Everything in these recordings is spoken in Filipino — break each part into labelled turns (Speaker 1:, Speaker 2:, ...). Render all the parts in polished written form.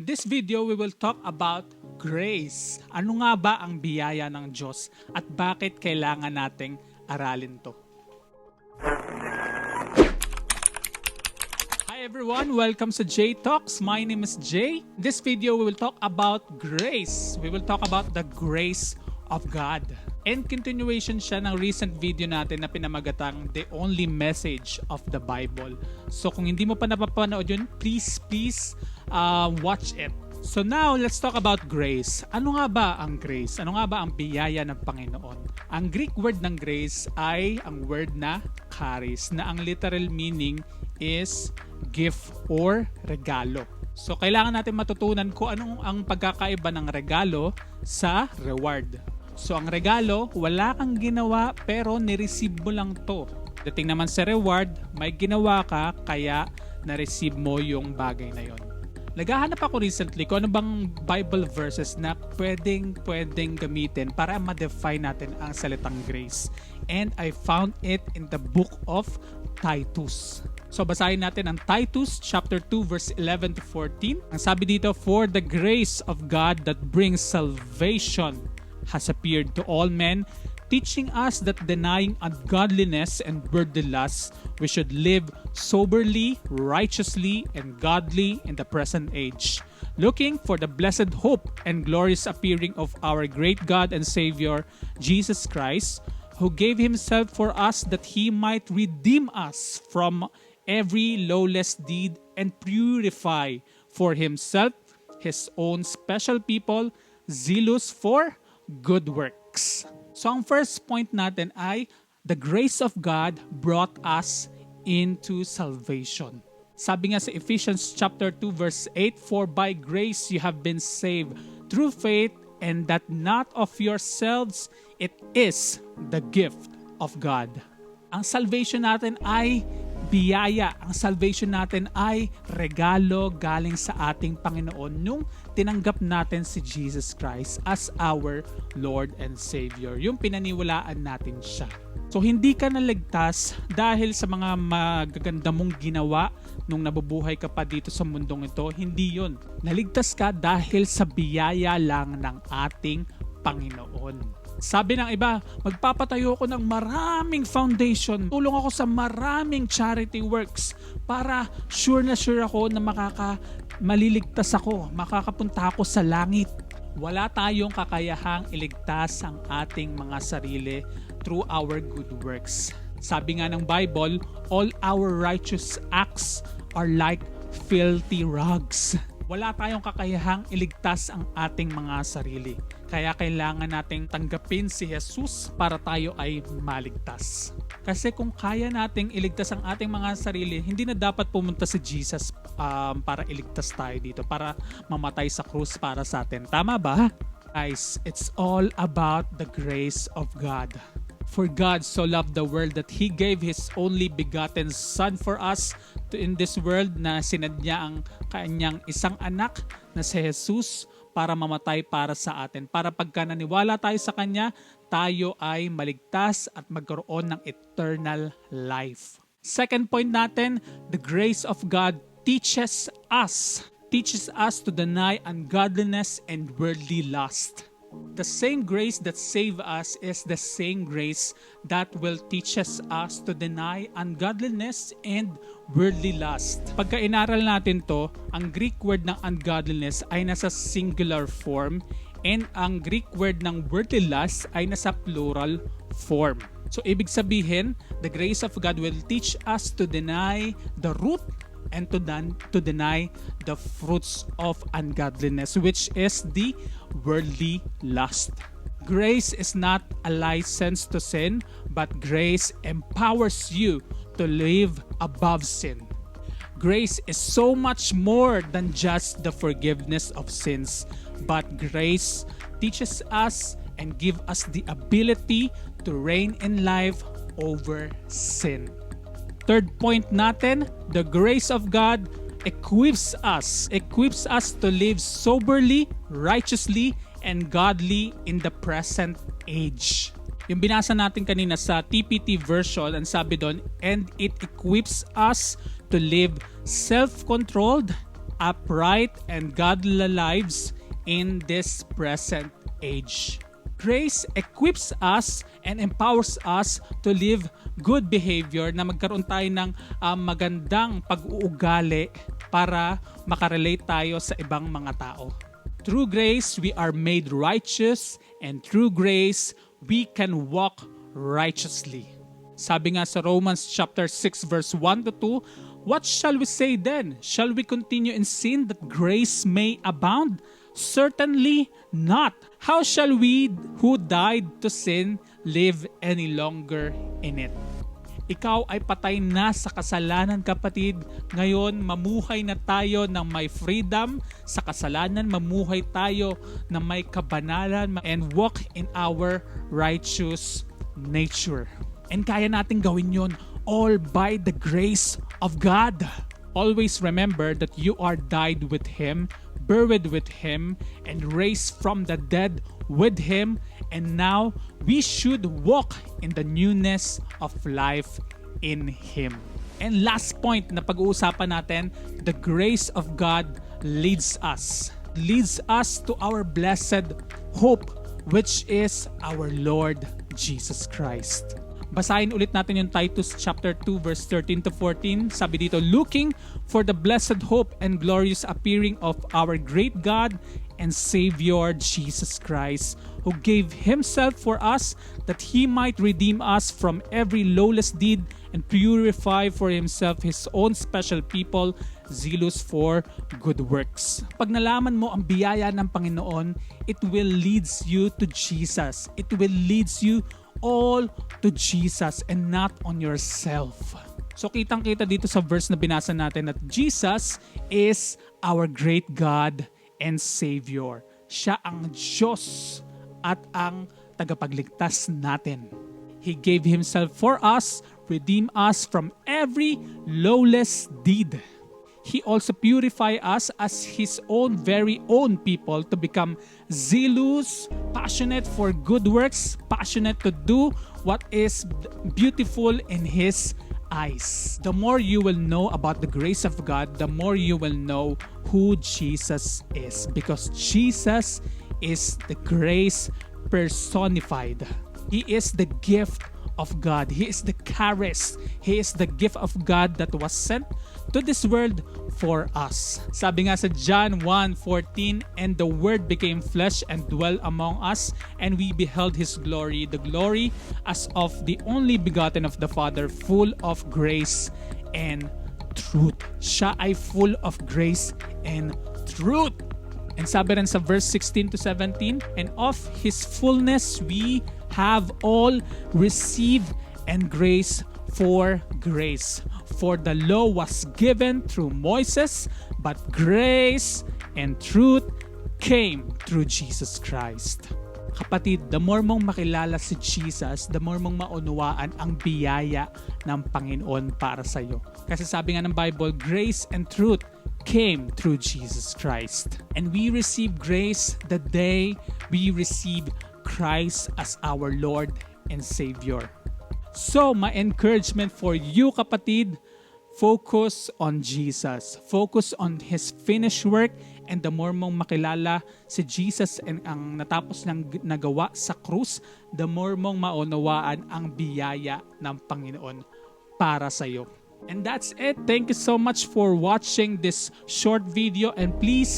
Speaker 1: In this video, we will talk about grace. Ano nga ba ang biyaya ng Diyos at bakit kailangan nating aralin to? Hi everyone, welcome sa J Talks. My name is Jay. In this video, we will talk about grace. We will talk about the grace of God. And continuation siya ng recent video natin na pinamagatang The Only Message of the Bible. So kung hindi mo pa napapanood yun, please watch it. So now, let's talk about grace. Ano nga ba ang grace? Ano nga ba ang biyaya ng Panginoon? Ang Greek word ng grace ay ang word na charis, na ang literal meaning is gift or regalo. So kailangan natin matutunan kung anong ang pagkakaiba ng regalo sa reward. So ang regalo, wala kang ginawa pero nireceive mo lang to. Dating naman sa reward, may ginawa ka kaya na-receive mo yung bagay na yon. Naghahanap ako recently kung ano bang Bible verses na pwedeng gamitin para ma-define natin ang salitang grace. And I found it in the book of Titus. So basahin natin ang Titus chapter 2 verse 11 to 14. Ang sabi dito, "For the grace of God that brings salvation has appeared to all men, teaching us that denying ungodliness and worldly lusts, we should live soberly, righteously, and godly in the present age, looking for the blessed hope and glorious appearing of our great God and Savior, Jesus Christ, who gave himself for us that he might redeem us from every lawless deed and purify for himself his own special people, zealous for good works." So ang first point natin ay the grace of God brought us into salvation. Sabi nga sa Ephesians chapter 2 verse 8, "For by grace you have been saved through faith, and that not of yourselves, it is the gift of God." Ang salvation natin ay biyaya. Ang salvation natin ay regalo galing sa ating Panginoon nung tinanggap natin si Jesus Christ as our Lord and Savior. Yung pinaniwalaan natin siya. So hindi ka naligtas dahil sa mga magaganda mong ginawa nung nabubuhay ka pa dito sa mundong ito. Hindi yun. Naligtas ka dahil sa biyaya lang ng ating Panginoon. Sabi ng iba, magpapatayo ako ng maraming foundation. Tulong ako sa maraming charity works para sure ako na maliligtas ako, makakapunta ako sa langit. Wala tayong kakayahang iligtas ang ating mga sarili through our good works. Sabi nga ng Bible, all our righteous acts are like filthy rags. Wala tayong kakayahang iligtas ang ating mga sarili. Kaya kailangan nating tanggapin si Jesus para tayo ay maligtas. Kasi kung kaya nating iligtas ang ating mga sarili, hindi na dapat pumunta si Jesus para iligtas tayo dito, para mamatay sa krus para sa atin. Tama ba? Guys, it's all about the grace of God. For God so loved the world that He gave His only begotten Son for us in this world, na sinadya ang kanyang isang anak na si Jesus para mamatay para sa atin. Para pagka naniwala tayo sa Kanya, tayo ay maligtas at magkaroon ng eternal life. Second point natin, the grace of God teaches us to deny ungodliness and worldly lust. The same grace that saved us is the same grace that will teach us to deny ungodliness and worldly lust. Pagka inaral natin to, ang Greek word ng ungodliness ay nasa singular form and ang Greek word ng worldly lust ay nasa plural form. So ibig sabihin, the grace of God will teach us to deny the root and to deny the fruits of ungodliness, which is the worldly lust. Grace is not a license to sin, but grace empowers you to live above sin. Grace is so much more than just the forgiveness of sins, but grace teaches us and gives us the ability to reign in life over sin. Third point natin, the grace of God equips us to live soberly, righteously, and godly in the present age. Yung binasa natin kanina sa TPT version, ang sabi doon, and it equips us to live self-controlled upright and godly lives in this present age. Grace equips us and empowers us to live good behavior, na magkaroon tayo ng magandang pag-uugali para makarelate tayo sa ibang mga tao. Through grace, we are made righteous, and through grace, we can walk righteously. Sabi nga sa Romans chapter 6 verse 1 to 2, what shall we say then? Shall we continue in sin that grace may abound? Certainly not. How shall we who died to sin live any longer in it? Ikaw ay patay na sa kasalanan, kapatid. Ngayon, mamuhay na tayo ng may freedom sa kasalanan. Mamuhay tayo ng may kabanalan and walk in our righteous nature. And kaya natin gawin yon all by the grace of God. Always remember that you are died with Him, buried with Him, and raised from the dead with Him. And now, we should walk in the newness of life in Him. And last point na pag-uusapan natin, the grace of God leads us to our blessed hope, which is our Lord Jesus Christ. Basahin ulit natin yung Titus chapter 2 verse 13 to 14. Sabi dito, looking for the blessed hope and glorious appearing of our great God and Savior Jesus Christ, who gave Himself for us that He might redeem us from every lawless deed and purify for Himself His own special people, zealous for good works. Pag nalaman mo ang biyaya ng Panginoon, it will leads you to Jesus. It will leads you all to Jesus and not on yourself. So kitang-kita dito sa verse na binasa natin that Jesus is our great God and Savior. Siya ang Diyos at ang tagapagligtas natin. He gave Himself for us, redeem us from every lawless deed. He also purify us as His own very own people to become zealous, passionate for good works, passionate to do what is beautiful in His eyes. The more you will know about the grace of God, the more you will know who Jesus is, because Jesus is the grace personified. He is the gift of God. He is the charis. He is the gift of God that was sent to this world for us. Sabi nga sa John 1:14, and the Word became flesh and dwelt among us, and we beheld His glory, the glory as of the only begotten of the Father, full of grace and truth. Siya ay full of grace and truth. And sabi rin sa verse 16 to 17, and of His fullness we have all received, and grace for grace. For the law was given through Moses, but grace and truth came through Jesus Christ. Kapatid, the more mong makilala si Jesus, the more mong maunawaan ang biyaya ng Panginoon para sa iyo. Kasi sabi nga ng Bible, grace and truth came through Jesus Christ. And we receive grace the day we receive Christ as our Lord and Savior. So, my encouragement for you, kapatid, focus on Jesus. Focus on His finished work, and the more mong makilala si Jesus and ang natapos ng nagawa sa krus, the more mong maunawaan ang biyaya ng Panginoon para sa iyo. And that's it. Thank you so much for watching this short video, and please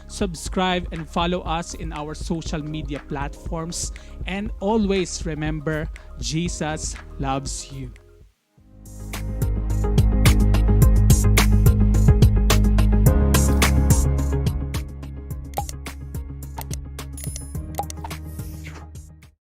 Speaker 1: subscribe and follow us in our social media platforms, and always remember, Jesus loves you.